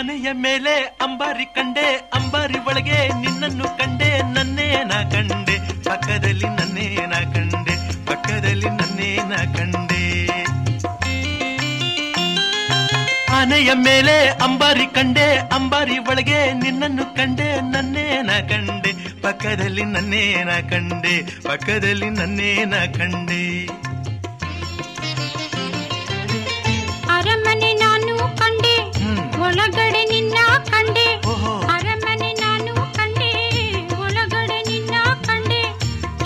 ಆನೆಯ ಮೇಲೆ ಅಂಬಾರಿ ಕಂಡೆ, ಅಂಬಾರಿ ಒಳಗೆ ನಿನ್ನನ್ನು ಕಂಡೆ, ನನ್ನೇ ನಾ ಕಂಡೆ, ಪಕ್ಕದಲ್ಲಿ ನನ್ನೇ ನಾ ಕಂಡೆ, ಪಕ್ಕದಲ್ಲಿ ನನ್ನೇ ನಾ ಕಂಡೆ. ಆನೆಯ ಮೇಲೆ ಅಂಬಾರಿ ಕಂಡೆ, ಅಂಬಾರಿ ಒಳಗೆ ನಿನ್ನನ್ನು ಕಂಡೆ, ನನ್ನೇ ನಾ ಕಂಡೆ, ಪಕ್ಕದಲ್ಲಿ ನನ್ನೇ ನಾ ಕಂಡೆ, ಪಕ್ಕದಲ್ಲಿ ನನ್ನೇ ನಾ ಕಂಡೆ. ಅರಮನೆ ನಾನು ಕಂಡೆ, ಒಳಗಡೆ ನಿನ್ನ ಕಂಡೆ, ಅರಮನೆ ನಾನು ಕಂಡೆ, ಒಳಗಡೆ ನಿನ್ನ ಕಂಡೆ,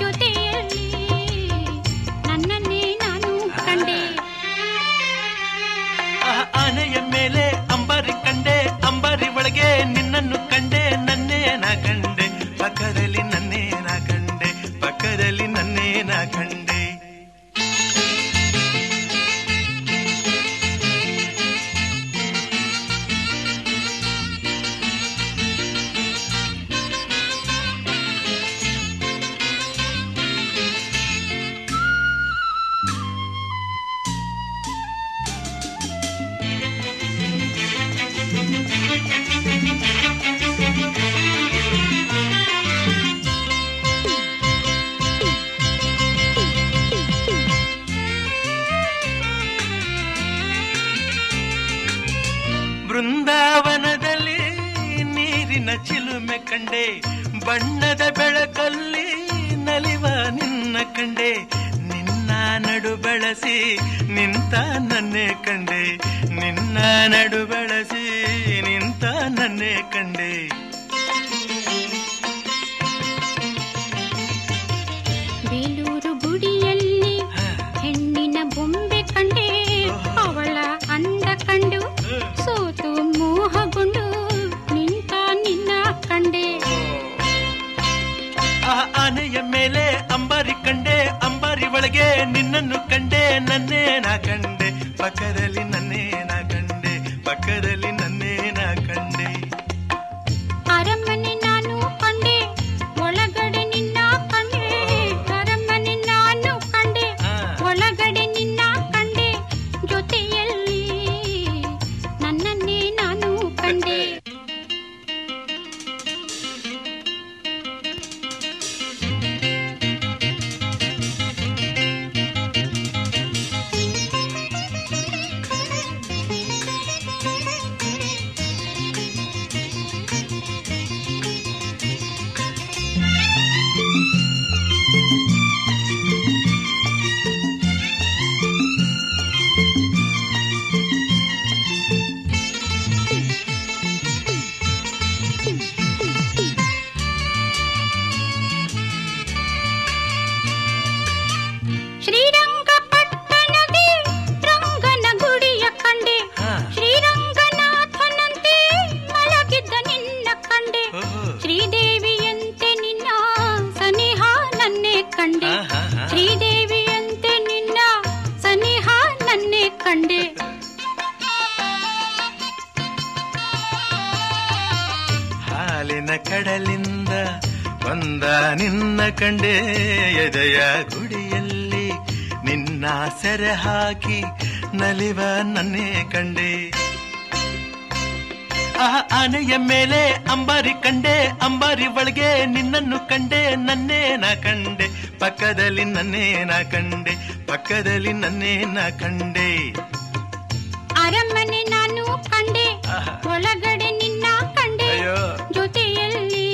ಜೊತೆಯಲ್ಲಿ ನನ್ನನ್ನೇ ನಾನು ಕಂಡೆ. ಆನೆಯ ಮೇಲೆ ಅಂಬಾರಿ ಕಂಡೆ, ಅಂಬಾರಿ ಒಳಗೆ ನಿನ್ನನ್ನು ಕಂಡೆ, ನನ್ನೇ ನಾ ಕಂಡೆ, ಪಕ್ಕದಲ್ಲಿ ನನ್ನೇ ನಾ ಕಂಡೆ, ಪಕ್ಕದಲ್ಲಿ ನನ್ನೇ ನಾ ಕಂಡೆ. ಬೃಂದಾವನದಲ್ಲಿ ನೀರಿನ ಚಿಲುಮೆ ಕಂಡೆ, ಬಣ್ಣದ ಬೆಳಕಲ್ಲಿ ನಲಿವ ನಿನ್ನ ಕಂಡೆ, ನಿನ್ನ ನಡು ಬಳಸಿ ನಿಂತ ನನ್ನೇ ಕಂಡೆ, ನಿನ್ನ ನಡು ಬಳಸಿ ನಿಂತ ನನ್ನೇ ಕಂಡೆ. ಬೇಲೂರು ಗುಡಿಯಲ್ಲಿ ಹೆಣ್ಣಿನ ಬೊಂಬೆ ಕಂಡೆ, ಅವಳ ಅಂದ ಕಂಡು ಸೋತು ಮೋಹಗೊಂಡು ನಿಂತ ನಿನ್ನ ಕಂಡೆ. ಆನೆಯ ಮೇಲೆ ಅಂಬಾರಿ ಕಂಡೆ, ಅಂಬಾರಿ ಒಳಗೆ ನಿನ್ನನ್ನು ಕಂಡೆ, ನನ್ನೇ ನಾ ಕಂಡೆ, ಪಕ್ಕದಲ್ಲಿ ನನ್ನೇ ನಾ ಕಂಡೆ, ಪಕ್ಕದಲ್ಲಿ ನನ್ನೇ ನಾ ಕಂಡೆ. ಅರಮನೆ ನಾನು ಕಂಡೆ, ಒಳಗಡೆ ನಿನ್ನ ಕಂಡೆ, ಅರಮನೆ ನಾನು ಕಂಡೆ, ಒಳಗಡೆ ನಿನ್ನ ಕಂಡೆ, ಜೊತೆಯಲ್ಲಿ ನನ್ನನ್ನೇ ನಾನು ಕಂಡೆ. ಶ್ರೀರಂಗಪಟ್ಟಣದಿ ರಂಗನ ಗುಡಿಯ ಕಂಡೆ, ಶ್ರೀರಂಗನಾಥನಂತೆ ಮಲಗಿದ್ದ ನಿನ್ನ ಕಂಡೆ, ಶ್ರೀದೇವಿಯಂತೆ ನಿನ್ನ ಸನಿಹ ನನ್ನೇ ಕಂಡೆ, ಶ್ರೀದೇವಿಯಂತೆ ನಿನ್ನ ಸನಿಹ ನನ್ನೇ ಕಂಡೆ. ಹಾಲಿನ ಕಡಲಿಂದ ಬಂದ ನಿನ್ನ ಕಂಡೆ, ಎದೆಯ ಗುಡಿಯಲ್ಲಿ ನಿನ್ನ ಸೆರೆ ಹಾಕಿ ನಲಿವ ನನ್ನೇ ಕಂಡೆ. ಆನೆಯ ಮೇಲೆ ಅಂಬಾರಿ ಕಂಡೆ, ಅಂಬಾರಿ ಒಳಗೆ ನಿನ್ನನ್ನು ಕಂಡೆ, ನನ್ನೇ ನಾ ಕಂಡೆ, ಪಕ್ಕದಲ್ಲಿ ನನ್ನೇ ನಾ ಕಂಡೆ, ಪಕ್ಕದಲ್ಲಿ ನನ್ನೇ ನಾ ಕಂಡೆ. ಅರಮನೆ ನಾನು ಕಂಡೆ, ಒಳಗಡೆ ನಿನ್ನ ಕಂಡೆ, ಜೊತೆಯಲ್ಲಿ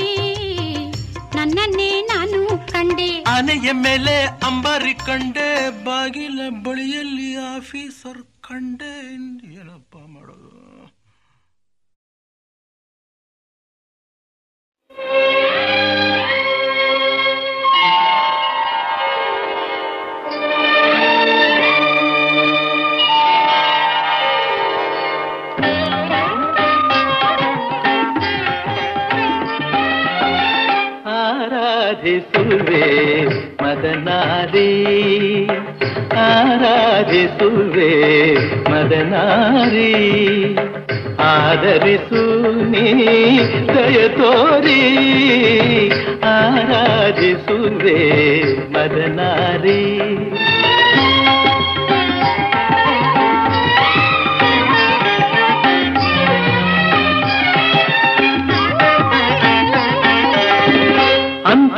ನನ್ನನ್ನೇ ನಾನು ಕಂಡೆ. ಆನೆಯ ಮೇಲೆ ಅಂಬಾರಿ ಕಂಡೆ, ಬಾಗಿಲ ಬಳಿಯಲ್ಲಿ ಆಫೀಸರ್ ಕಂಡೆ, ಏನಪ್ಪ ಮಾಡೋದು? ಆರಾಧಿಸುವೆ ಮದನಾರಿ, ಆರಾಧಿಸುವೆ ಮದನಾರಿ, ಆದರಿಸು ನೀ ದಯ ತೋರಿ, ಆರಾಧಿಸುವೆ ಮದನಾರಿ.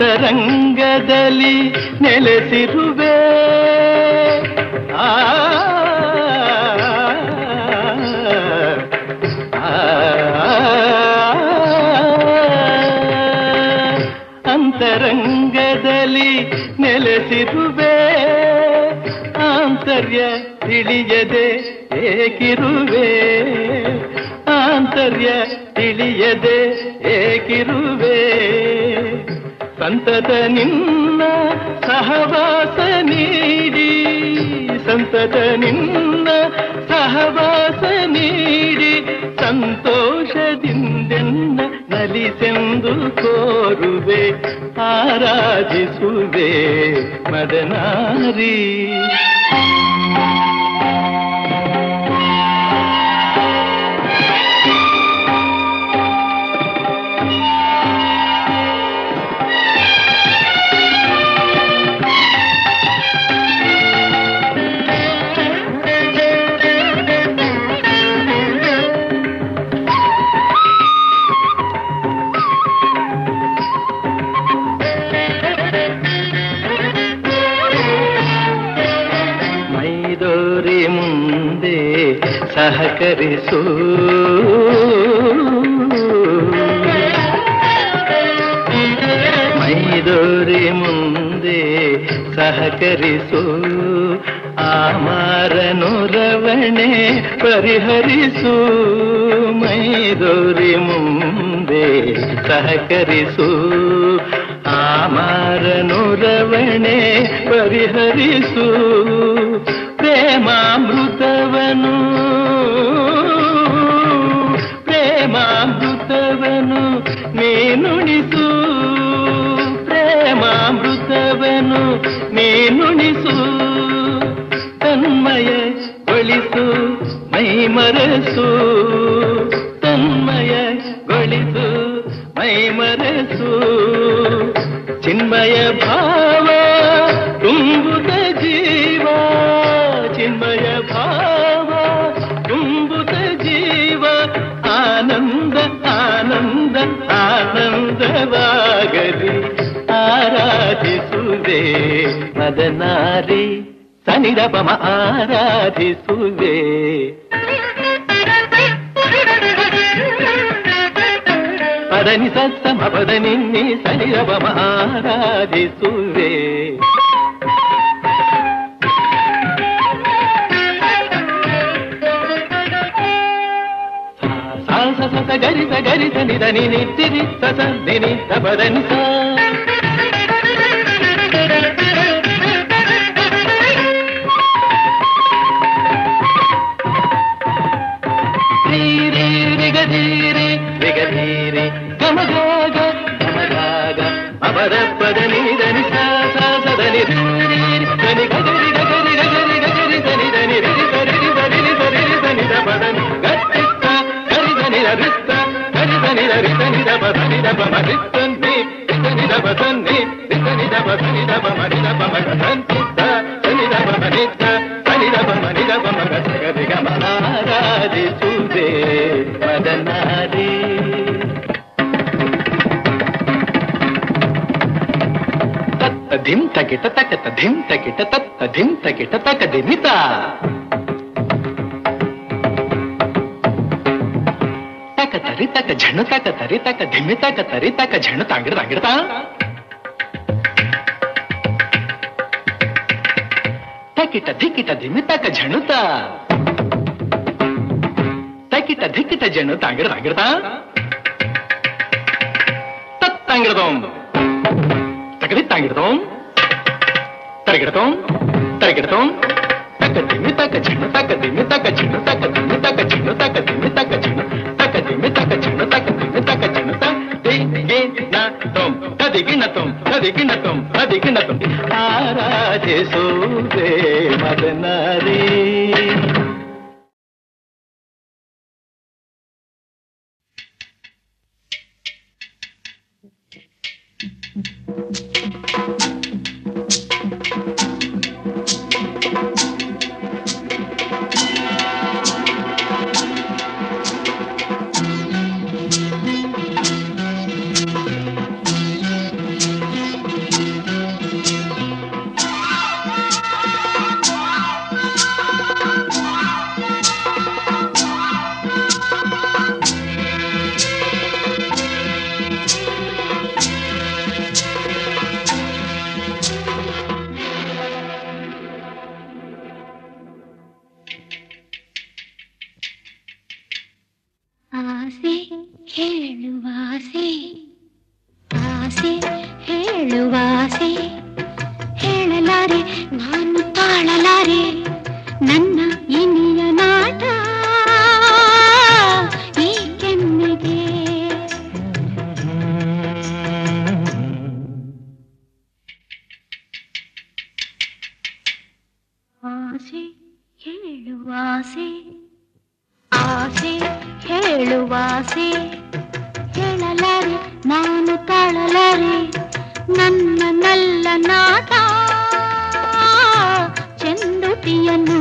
ಅಂತರಂಗದಲ್ಲಿ ನೆಲೆಸಿರುವೆ ಅಂತರಂಗದಲ್ಲಿ ನೆಲೆಸಿರುವೆ ಆಂತರ್ಯ ತಿಳಿಯದೆ ಏಕಿರುವೆ ಆಂತರ್ಯ ತಿಳಿಯದೆ ಏಕಿರುವೆ ಸಂತತ ನಿನ್ನ ಸಹವಾಸ ನೀಡಿ ಸಂತತ ನಿನ್ನ ಸಹವಾಸ ನೀಡಿ ಸಂತೋಷದಿಂದೆನ್ನ ನಲಿಸೆಂದು ಕೋರುವೆ ಆರಾಧಿಸುವೆ ಮದನಾರಿ ಸಹಕರಿಸು ಮೈದೋರಿ ಮುಂದೆ ಸಹಕರಿಸು ಆಮಾರನು ರವಣೆ ಪರಿಹರಿಸು ಮೈದೋರಿ ಮುಂದೆ ಸಹಕರಿಸು ಆಮಾರನು ರವಣೆ ಪರಿಹರಿಸು ಪ್ರೇಮಾಮೃತವನು ಪ್ರೇಮಾಮೃತವನು ನೀನುಣಿಸು ಪ್ರೇಮಾಮೃತವನು ನೀನುಣಿಸು ತನ್ಮಯಗೊಳಿಸು ಮೈಮರೆಸು ತನ್ಮಯಗೊಳಿಸು ಮೈಮರೆಸು ಚಿನ್ಮಯ ಭಾವ ತುಂಬುತ್ತ ಜೀವ ಚಿನ್ಮಯ ಭಾವ ತುಂಬುತ್ತ ಜೀವ ಆನಂದ ಆನಂದ ಆನಂದವಾಗಲಿ ಆರಾಧಿಸುವೆ ಮದನಾರಿ ಸನಿರಪಮ ಆರಾಧಿಸುವೆ ಪದನಿ ಸಮ ಪದನಿ ಸನಿರಪಮ ಆರಾಧಿಸುವೆ ಸಸ ಗರಿತ ಗರಿತ ನಿದ ನಿನಿ ತಿರಿ ಸಸ ನಿನಿ ತಪದನಿ ಸ ರೀರಿ ರಿಗಧೀರಿ ರಿಗಧೀರಿ ಗಮಗಾಗ ಗಮಗಾಗ ಅಪದ ಪದ ನಿದನಿ ಸ ಸದನಿ ರೀರಿ ಗನಿ ಗರಿ ಗರಿ ಗರಿ ಗರಿ ಧನಿ ಧನಿ ರಿ ಸರಿ ಸರಿ ಸರಿ ಧನಿ ತಪದನಿ ಗಟ್ಟಿ ರಿತ್ತ ಗರಿಧನಿ ರಿತನಿ ದಪ ಧನಿ ದಪ ಮರಿತ್ತನ್ನಿ ರಿತನಿ ದಪ ತನ್ನಿ ರಿತನಿ ದಪ ಧನಿ ದಪ ಮರಿ ದಪ ಮಗಂತಿದ್ದ ಧನಿ ದಪ ಮನಿದ್ದ ಧನಿ ದಪ ಮನಿ ದಪ ಮಗ ಗರಿ ಗಮನಾರಾಧಿಸುವೆ ಮದನಾರಿ ತತ್ತ ಧಿಂ ತಕಿಟ ತಕತ ಧಿಂ ತಕಿಟ ತತ್ತ ಧಿಂ ತಕಿಟ ತಕ ದಿಮಿತ ತರಿ ತಕ ಝಣ ತಕ ತರಿ ತಕ ಧಿಮ್ಮಿ ತಕ ತರಿ ತಕ ಝಣ ತಾಂಗಿಡ್ದ ಅಂಗಿಡ್ತಾ ತಕಿಟ ಧಿಕಿಟ ಧಿಮ್ಮಿ ತಕ ಝಣುತ ತಕಿಟ ಧಿಕಿಟ ಜಣು ತಾಂಗಿಡ್ದ ಅಂಗಿಡ್ತಾ ತತ್ತಂಗಿಡ್ದೋಂ ತಕದಿ ತಾಂಗಿಡ್ದೋಂ ತರಗಿಡ್ದೋಂ ತರಗಿಡ್ದೋಂ ತಕ ಧಿಮ್ಮಿ ತಕ ಝಣ ತಕ ಧಿಮ್ಮಿ ತಕ ಝಣ ತಕ ಧಿಮ್ಮಿ ತಕ ಝಣ ತಕ ಧಿಮ್ಮಿ ತಕ ಝಣ ಆರಾಧಿಸುವೆ ಮದನಾರಿ ಆಸೆ ಹೇಳುವಾಸೆ ಆಸೆ ಹೇಳುವಾಸೆ ಹೇಳಲಾರೆ ನಾನು ತಾಳಲಾರೆ ನನ್ನ ನಲ್ಲ ನಾಟ ಚೆಂದುಟಿಯನ್ನು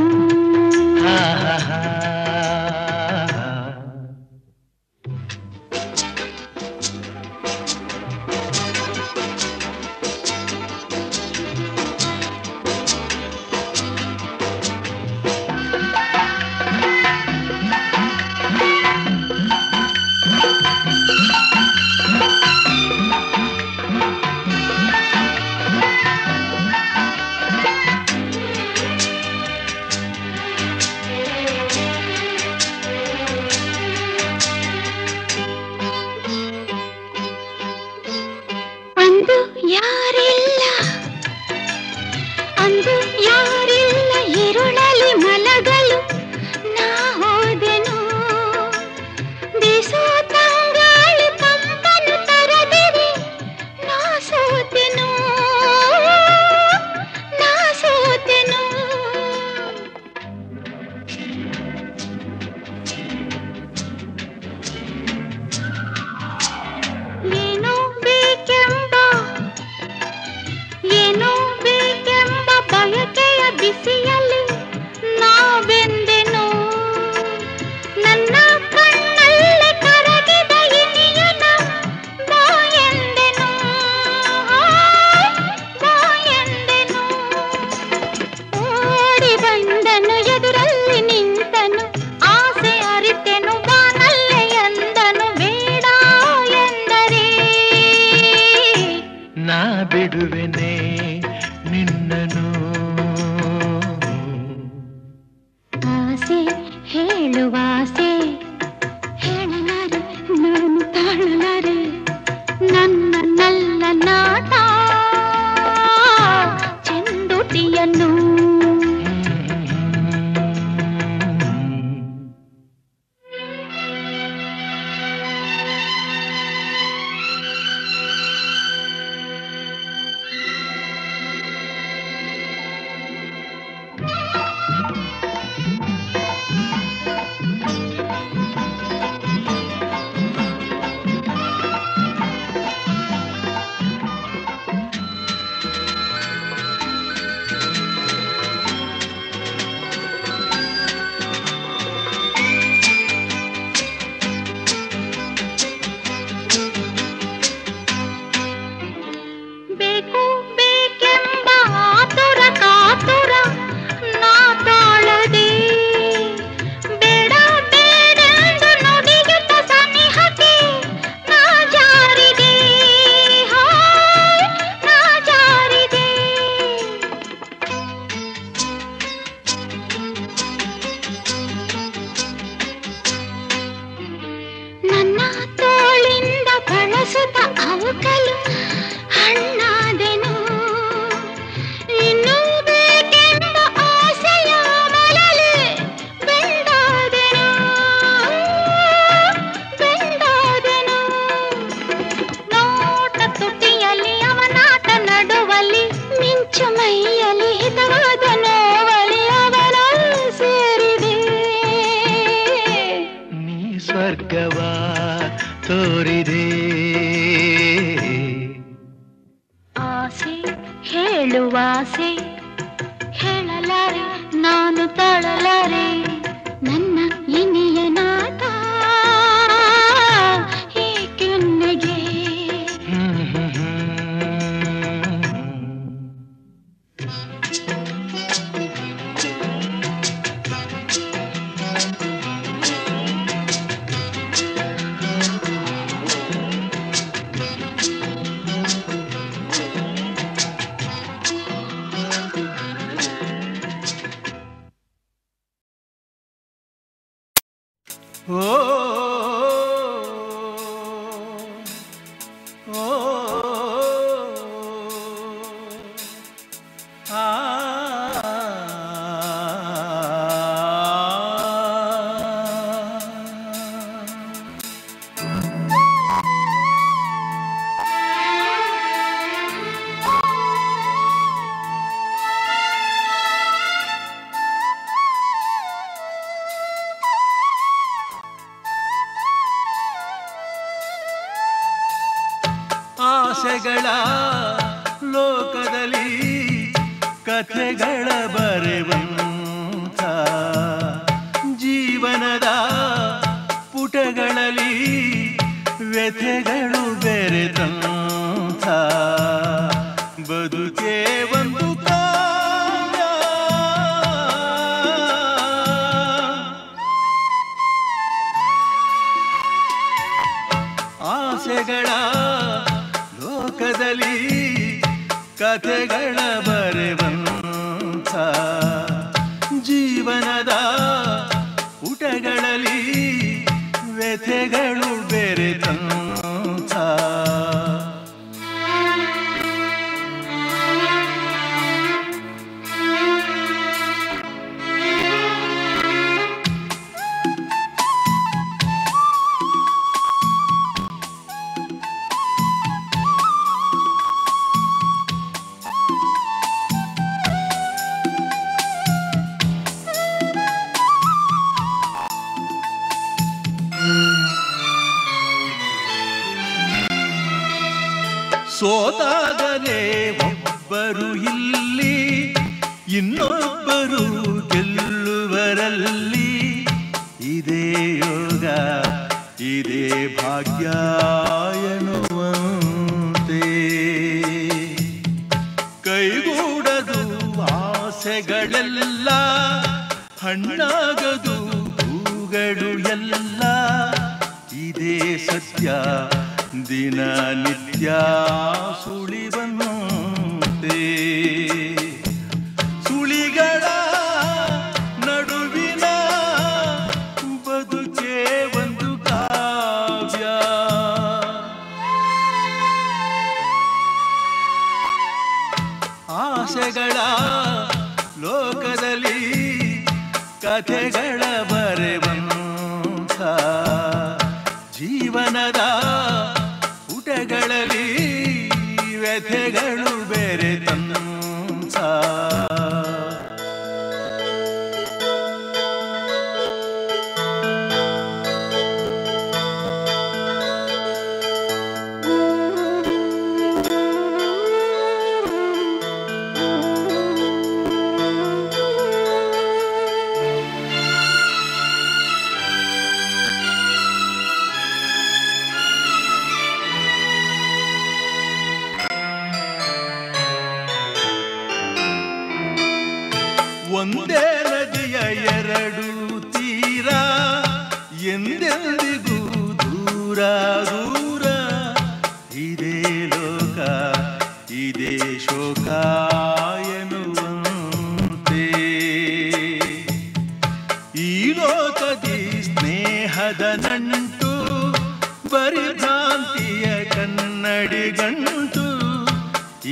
ಆಸೆಗಳ ಲೋಕದಲ್ಲಿ ಕಥೆಗಳ ಬರೆವಂಥ ಜೀವನದ ಪುಟಗಳಲ್ಲಿ ವ್ಯಥೆಗಳು ಬೆರೆತಂಥ ಬದುಕೇ ಒಂದು ಕಾವ್ಯ. ಆಸೆಗಳ ಲೋಕದಲ್ಲಿ ಕಥೆಗಳ ಬರೆವಂಥ ಜೀವನದ ಪುಟಗಳಲ್ಲಿ ವ್ಯಥೆಗಳು ಬೆರೆತಂಥ ಸೋತಾಗಲೇ ಒಬ್ಬರು ಇಲ್ಲಿ ಇನ್ನೊಬ್ಬರು ಗೆಲ್ಲುವರಲ್ಲಿ ಇದೇ ಯೋಗ ಇದೇ ಭಾಗ್ಯ ಎನ್ನುವಂತೆ ಕೈಗೂಡದು ಆಸೆಗಳೆಲ್ಲ ಹಣ್ಣಾಗದು ಹೂಗಳು ಎಲ್ಲ ಇದೇ ಸತ್ಯ ದಿನನಿತ್ಯ ಸುಳಿವಂತೆ ಸುಳಿಗಳ ನಡುವಿನ ಬದುಕೇ ಒಂದು ಕಾವ್ಯ. ಆಸೆಗಳ ಲೋಕದಲ್ಲಿ ಕಥೆಗಳ ಬರೆವಂಥ ಜೀವನದ ಪುಟಗಳಲ್ಲಿ ವ್ಯಥೆಗಳು ಬೆರೆತಂಥ ಒಂದೇ ನದಿಯ ಎರಡು ತೀರ ಎಂದೆಂದಿಗೂ ದೂರ ದೂರ ಇದೇ ಲೋಕ ಇದೇ ಶೋಕ ಎನ್ನುವಂತೆ ಈ ಲೋಕದಿ ಸ್ನೇಹದ ನಂಟು ಬರಿ ಭ್ರಾಂತಿಯ ಕನ್ನಡಿಗಂಟು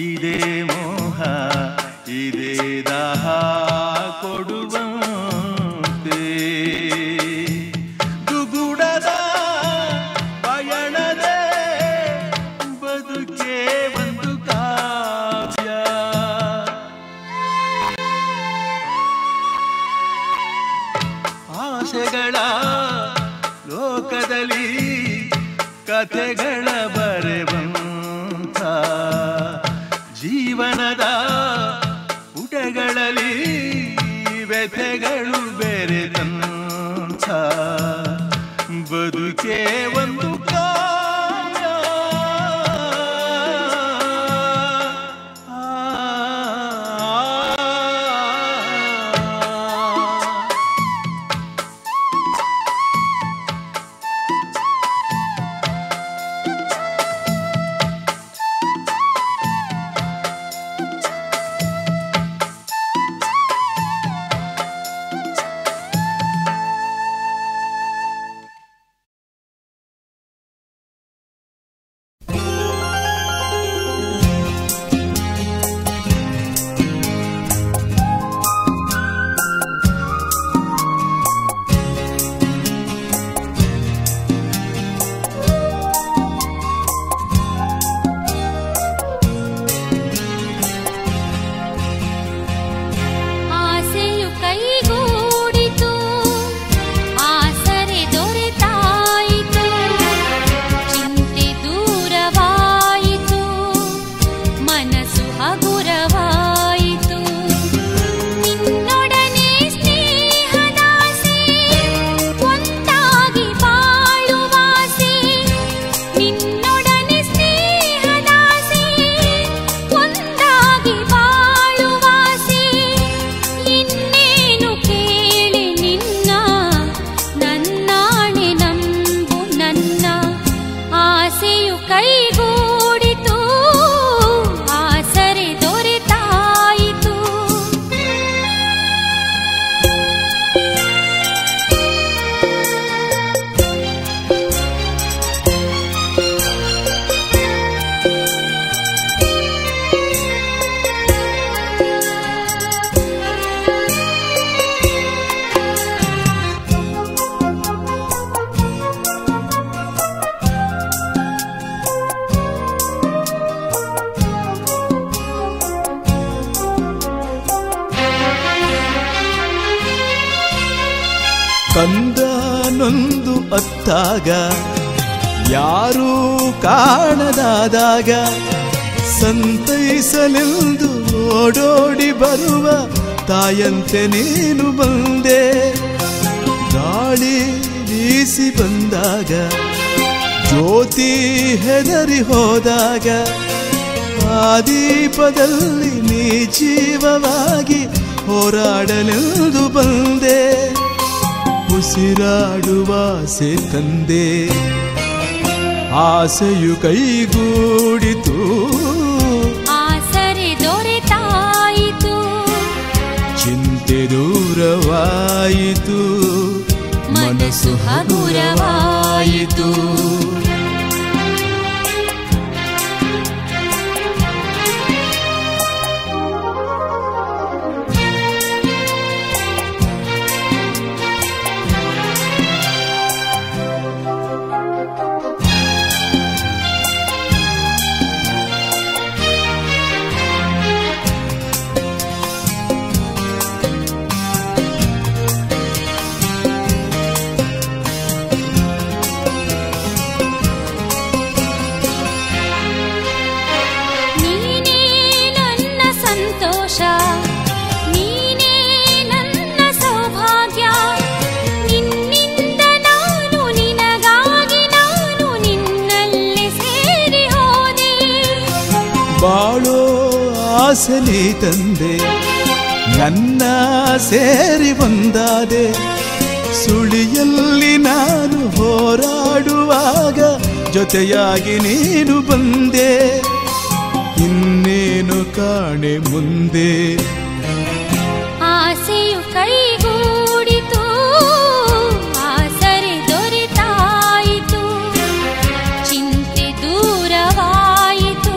ಇದೇ ಮೋಹ ಇದೇ ದಾಹ ಕೊಡುವಂತೆ ದುಗುಡದ ಪಯಣದೇ ಬದುಕೇ ಒಂದು ಕಾವ್ಯ. ಆಸೆಗಳ ಲೋಕದಲ್ಲಿ ಕಥೆಗಳ ಬರೆವಂಥ ಜೀವನದ ಪುಟಗಳಲ್ಲಿ ವ್ಯಥೆಗಳು ಬೆರೆತಂಥ ಬದುಕೇ ಒಂದು ಕಂದ ನೊಂದು ಅತ್ತಾಗ ಯಾರೂ ಕಾಣದಾದಾಗ ಸಂತೈಸಲೆಂದು ಓಡೋಡಿ ಬರುವ ತಾಯಂತೆ ನೀನು ಬಂದೆ. ಗಾಳಿ ಬೀಸಿ ಬಂದಾಗ ಜ್ಯೋತಿ ಹೆದರಿ ಹೋದಾಗ ಆ ದೀಪದಲ್ಲಿ ನೀ ಜೀವವಾಗಿ ಹೋರಾಡಲೆಂದು ಬಂದೆ. ಉಸಿರಾಡುವ ಆಸೆ ತಂದೆ, ಆಸೆಯು ಕೈಗೂಡಿತು, ಆಸರೆ ದೊರೆತಾಯಿತು, ಚಿಂತೆ ದೂರವಾಯಿತು, ಮನಸ್ಸು ಹಗುರವಾಯಿತು. ಬಾಳೋ ಆಸಲಿ ತಂದೆ, ನನ್ನ ಸೇರಿ ಬಂದಾದೆ. ಸುಳಿಯಲ್ಲಿ ನಾನು ಹೋರಾಡುವಾಗ ಜೊತೆಯಾಗಿ ನೀನು ಬಂದೆ. ಇನ್ನೇನು ಕಾಣೆ ಮುಂದೆ, ಆಸೆಯು ಕೈಗೂಡಿತು, ಆಸರೆ ದೊರೆತಾಯಿತು, ಚಿಂತೆ ದೂರವಾಯಿತು,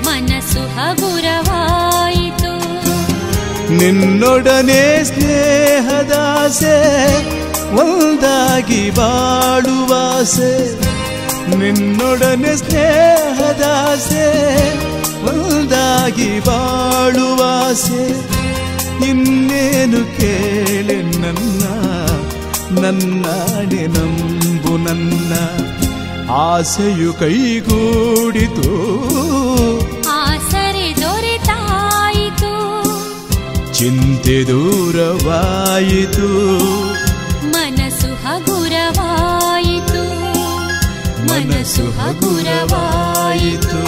ಮನಸ್ಸು ಹಗುರವಾಯಿತು. ನಿನ್ನೊಡನೆ ಸ್ನೇಹದಾಸೆ, ಒಂದಾಗಿ ಬಾಳುವಾಸೆ. ನಿನ್ನೊಡನೆ ಸ್ನೇಹದಾಸೆ, ಒಂದಾಗಿ ಬಾಳುವಾಸೆ. ಇನ್ನೇನು ಕೇಳೆ ನನ್ನಾಣೆ ನಂಬು ನನ್ನ. ಆಸೆಯು ಕೈಗೂಡಿತು, ಆಸರೆ ದೊರೆತಾಯಿತು, ಚಿಂತೆ ದೂರವಾಯಿತು, ಮನಸ್ಸು ಹಗುರವಾಯಿತು, ಮನಸ್ಸು ಹಗುರವಾಯಿತು.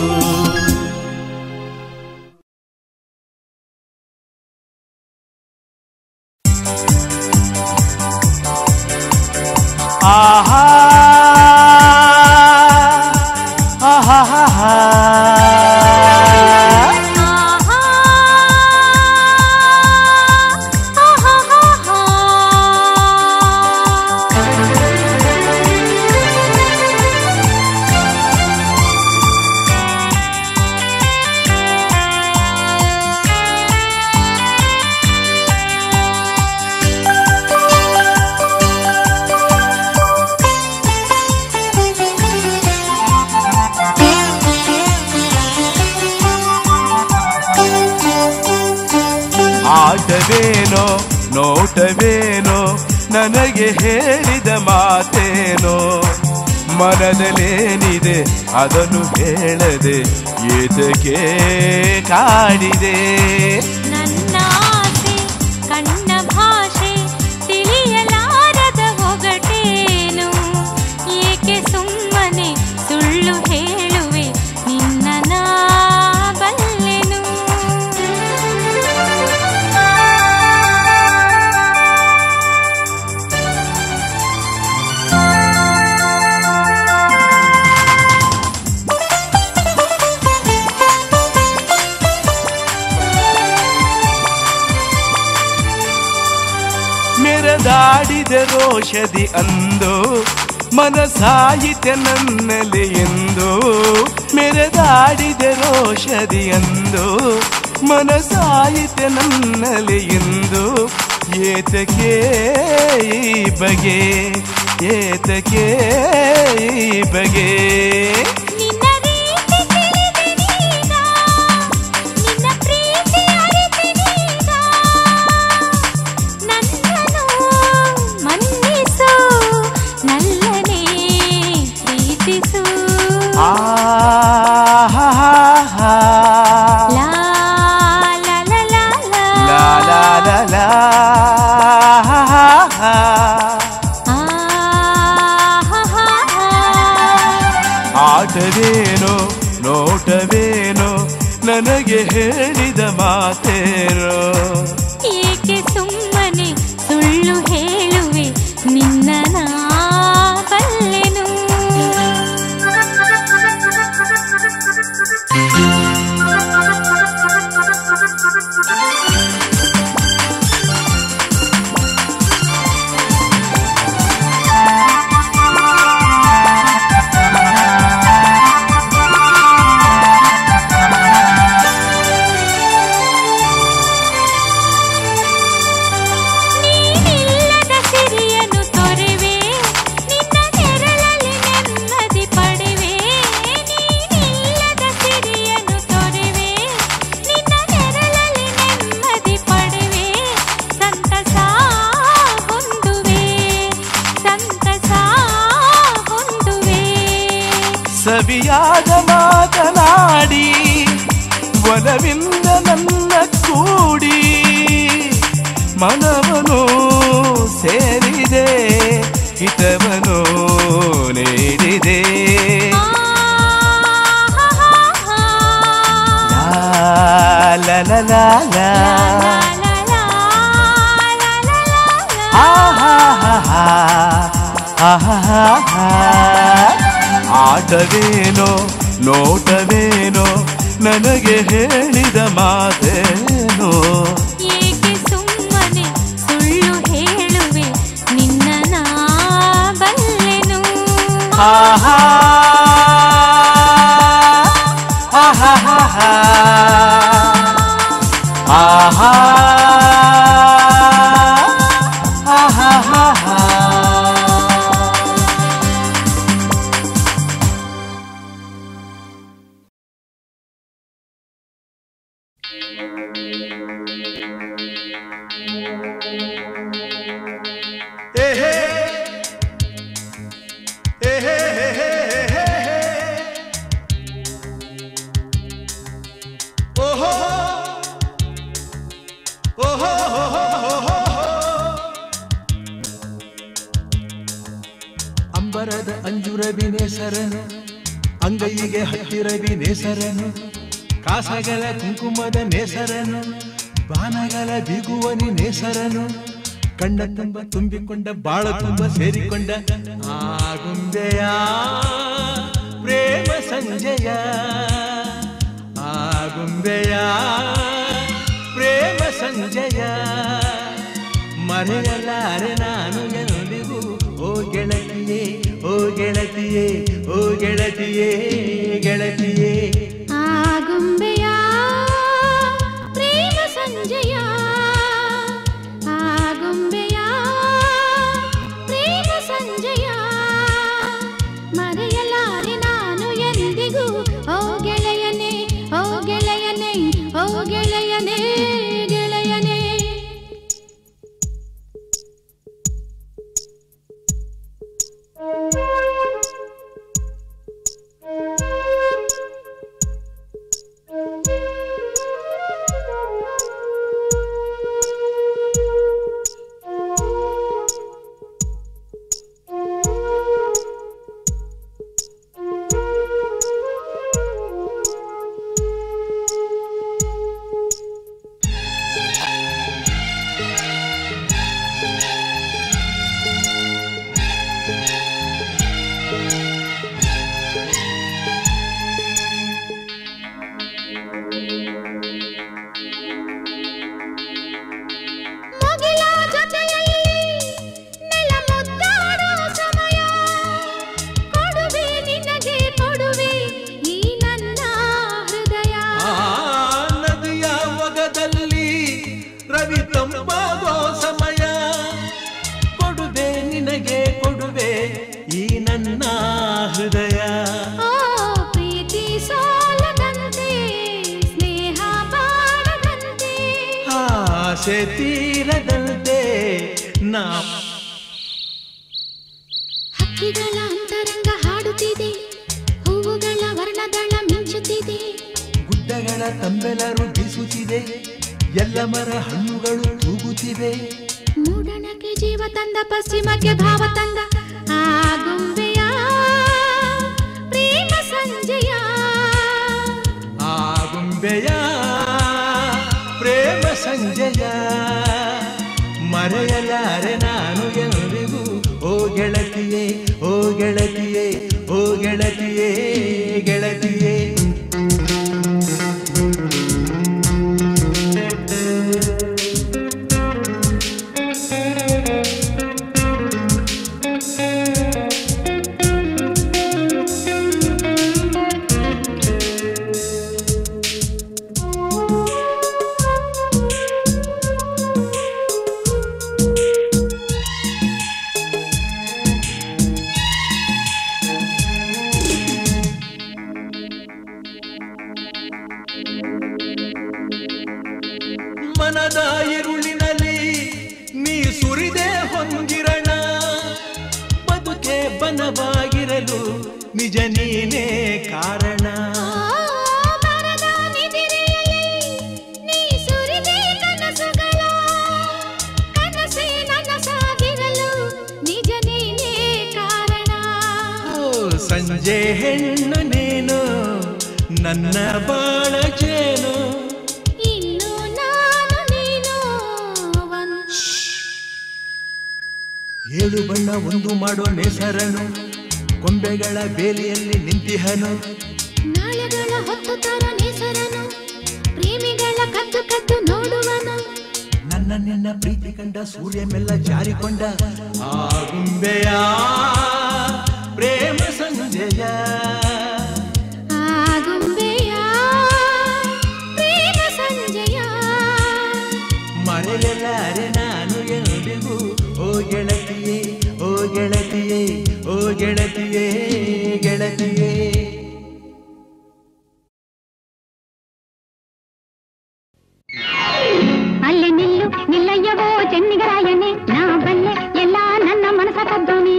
ಆಹಾ ಆಹಾ ಆಹಾ ಆಟವೇನೋ ನೋಟವೇನೋ ನನಗೆ ಹೇಳಿದ ಮಾತೇನೋ, ಮನದಲ್ಲೇನಿದೆ ಅದನ್ನು ಹೇಳದೆ ಏತಕ್ಕೆ ಕಾಡಿದೆ. ನನ್ನ ಆಸೆ ಕಣ್ಣ ಭಾಷೆ ತಿಳಿಯಲಾರದ ಹೊಗಟೇನು, ಏಕೆ ಸುಮ್ಮನೆ ಸುಳ್ಳು ಹೇಳುವೆ ನಿನ್ನ ನಾ ಬಲ್ಲೆನು. ಮೆರೆದಾಡಿದ ರೋಷದಿ ಅಂದು ಮನಸಾಯಿತೆ ನನ್ನಲ್ಲಿ ಎಂದು. ಮೆರೆದಾಡಿದ ರೋಷದಿ ಅಂದು ಮನಸಾಯಿತೆ ನನ್ನಲ್ಲಿ ಎಂದು. ಏತಕ್ಕೆ ಈ ಬಗೆ, ಏತಕ್ಕೆ ಈ ಬಗೆ. ನನಗೆ ಹೇಳಿದ ಮಾತೇರೋ. ಏಕೆ ಸುಮ್ಮನೆ ಸುಳ್ಳು ಹೇಳುವೆ ನಿನ್ನ ನಾ ಬಲ್ಲೆನು. ಸವಿಯಾದ ಮಾತನಾಡಿ ಒಲವಿಂದ ನನ್ನ ಕೂಡಿ ಮನವನು ಸೇರಿದೆ ಹಿತವನು ನೀಡಿದೆ. ಲಾ ಲಾ ಲಾ ಲಾ ಆಟವೇನೋ ನೋಟವೇನೋ ನನಗೆ ಹೇಳಿದ ಮಾತೇನೋ. ಏಕೆ ಸುಮ್ಮನೆ ಸುಳ್ಳು ಹೇಳುವೆ ನಿನ್ನ ನಾ ಬಲ್ಲೆನು. ಆಹಾ ಆಹಾ ಆಹಾ ಅಂಬರದ ಅಂಜುರವಿ ನೇಸರನು ಅಂಗೈಗೆ ಹತ್ತಿರವಿ ನೇಸರನು ಕಾಸಗಳ ಕುಂಕುಮದ ನೇಸರನು ಬಾನಗಳ ಬಿಗುವನಿ ನೇಸರನು ಕಣ್ಣ ತುಂಬ ತುಂಬಿಕೊಂಡ ಬಾಳ ತುಂಬ ಸೇರಿಕೊಂಡ ಆಗುಂಬೆಯ ಪ್ರೇಮ ಸಂಜಯ ಆಗುಂಬೆಯ ಪ್ರೇಮ ಸಂಜಯ ಮರೆಯಲಾರೆ ನಾನು ಎಂದಿಗೂ ಓ ಗೆಳತಿಯೇ ಓ ಗೆಳತಿಯೇ ಓ ಗೆಳತಿಯೇ ಗೆಳತಿಯೇ. ಆಗುಂಬೆಯ ಪ್ರೇಮ ಸಂಜಯ ಆಗುಂಬೆಯ ಪ್ರೇಮ ಸಂಜಯ ಮರೆಯಲಾರೆ ನಾನು ಎಂದಿಗೂ ಓ ಗೆಳೆಯನೇ ಓ ಗೆಳೆಯನೇ ಓ ಗೆಳೆಯನೇ ಗೆಳೆಯನೇ. ಆಸೆ ತೀರದಂತೆ ನಾ ಹಕ್ಕಿಗಳ ಅಂತರಂಗ ಹಾಡುತ್ತಿದೆ, ಹೂವುಗಳ ವರ್ಣದಳ ಮಿಂಚುತ್ತಿದೆ, ಗುಡ್ಡಗಳ ತಂಬೆಲರು ಬೀಸುತ್ತಿದೆ, ಎಲ್ಲ ಮರ ಹಣ್ಣುಗಳು ತೂಗುತ್ತಿವೆ. ಮೂಡಣಕ್ಕೆ ಜೀವ ತಂದ, ಪಶ್ಚಿಮಕ್ಕೆ ಭಾವ ತಂದ ಆಗುಂಬೆಯ ಪ್ರೇಮ ಸಂಜಯ. ಆಗುಂಬೆ ಗೊಂಬೆಯ ಪ್ರೇಮ ಸಂಜಯ ಮರೆಯಲಾರೆ ನಾನು ಎಂದಿಗೂ ಓ ಗೆಳತಿಯೇ ಓ ಗೆಳತಿಯೇ ಓ ಗೆಳತಿಯೇ ಗೆಳತಿಯೇ. ಮನದ ಇರುಳಿನಲ್ಲಿ ನೀ ಸುರಿದೆ ಹೊಂದಿರಣ ಬದುಕೆ ಬನವಾಗಿರಲು ನಿಜ ನೀನೇ ಕಾರಣ. ಸಂಜೆ ಹೆಣ್ಣು ನೀನು ನನ್ನ ಬಾಳ ಜೇನು ಏಳು ಬಣ್ಣ ಒಂದು ಮಾಡೋ ನೇಸರನು ಕೊಂಬೆಗಳ ಬೇಲಿಯಲ್ಲಿ ನಿಂತಿಹನು ನಾಳೆಗಳ ಹೊತ್ತು ತರ ನೇಸರನು ಪ್ರೇಮಿಗಳ ಕದ್ದು ಕದ್ದು ನೋಡುವನು ನನ್ನ ನಿನ್ನ ಪ್ರೀತಿ ಕಂಡ ಸೂರ್ಯ ಮೆಲ್ಲ ಜಾರಿಕೊಂಡ ಆ ಗೊಂಬೆಯ ಪ್ರೇಮ ಸಂಜಯ ಆ ಗೊಂಬೆಯ ಪ್ರೇಮ ಸಂಜಯ ಮರೆಯಲಾರೆ ನಾನು ಎಂದಿಗೂ ಓ ಗೆಳತಿಯೇ ಓ ಗೆಳತಿಯೇ ಓ ಗೆಳತಿಯೇ ಗೆಳತಿಯೇ. ಅಲ್ಲೇ ನಿಲ್ಲು ನಿಲ್ಲಯ್ಯವೋ ಚೆನ್ನಿಗರಾಯನೆ ನಾ ಬಲ್ಲೆ ಎಲ್ಲ ನನ್ನ ಮನಸ ಕದ್ದೋನಿ.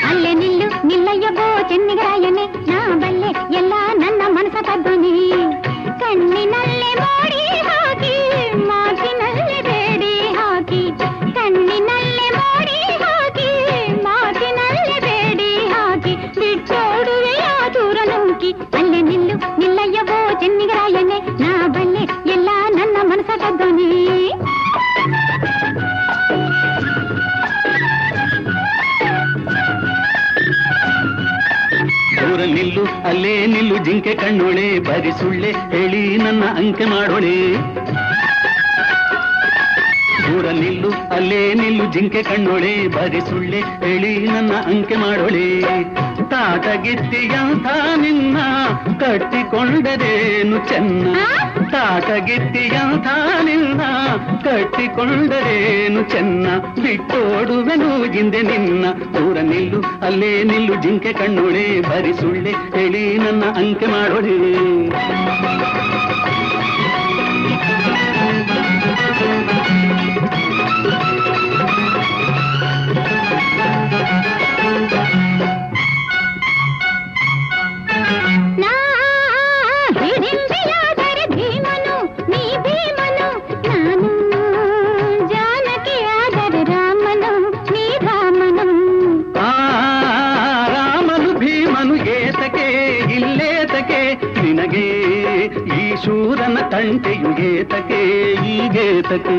ಅಲ್ಲೇ ನಿಲ್ಲು ನಿಲ್ಲಯ್ಯವೋ ಚೆನ್ನಿಗರಾಯನೆ ನಾ ಬಲ್ಲೆ ಎಲ್ಲ ನನ್ನ ಮನಸ ಕದ್ದೋನಿ. ಕಣ್ಣಿನಲ್ಲೇ ಮಾಡಿ ಹಾಕಿ ಮಾತಿನಲ್ಲೇ ಬೇಡಿ ಹಾಕಿ ಕಣ್ಣಿನಲ್ಲೇ ಮಾಡಿ ಹಾಕಿ ಮಾತಿನಲ್ಲೇ ಬೇಡಿ ಹಾಕಿ ಬಿಟ್ಟೋಡುವೆಯ ದೂರ ನೂಕಿ. ಅಲ್ಲೇ ನಿಲ್ಲು ನಿಲ್ಲಯ್ಯವೋ ಚೆನ್ನಿಗರಾಯನೆ ನಾ ಬಲ್ಲೆ ಎಲ್ಲ ನನ್ನ ಮನಸ ಕದ್ದೋನಿ. ದೂರ ನಿಲ್ಲು ಅಲ್ಲೇ ನಿಲ್ಲು ಜಿಂಕೆ ಕಣ್ಣೋಳೆ ಬರಿ ಸುಳ್ಳೆ ಹೇಳಿ ನನ್ನ ಅಂಕೆ ಮಾಡೋಳೆ. ದೂರ ನಿಲ್ಲು ಅಲ್ಲೇ ನಿಲ್ಲು ಜಿಂಕೆ ಕಣ್ಣೋಳೆ ಬರಿ ಸುಳ್ಳೆ ಹೇಳಿ ನನ್ನ ಅಂಕೆ ಮಾಡೋಳೆ. ತಾಟಗಿತ್ತಿಯಂಥ ನಿನ್ನ ಕಟ್ಟಿಕೊಂಡರೇನು ಚೆನ್ನ ತಾಟಗಿತ್ತಿಯಂಥ ನಿನ್ನ ಕಟ್ಟಿಕೊಂಡರೇನು ಚೆನ್ನ ಬಿಟ್ಟೋಡುವೆನು ಹಿಂದೆ ನಿನ್ನ. ದೂರ ನಿಲ್ಲು ಅಲ್ಲೇ ನಿಲ್ಲು ಜಿಂಕೆ ಕಣ್ಣೋಳೆ ಬರಿ ಸುಳ್ಳೆ ಹೇಳಿ ನನ್ನ ಅಂಕೆ ಮಾಡೋಳೆ. ನಿನಗೆ ಈ ಶೂರನ ತಂಟೆಯು ಗೇತಕ್ಕೆ ಈ ಗೇತಕ್ಕೆ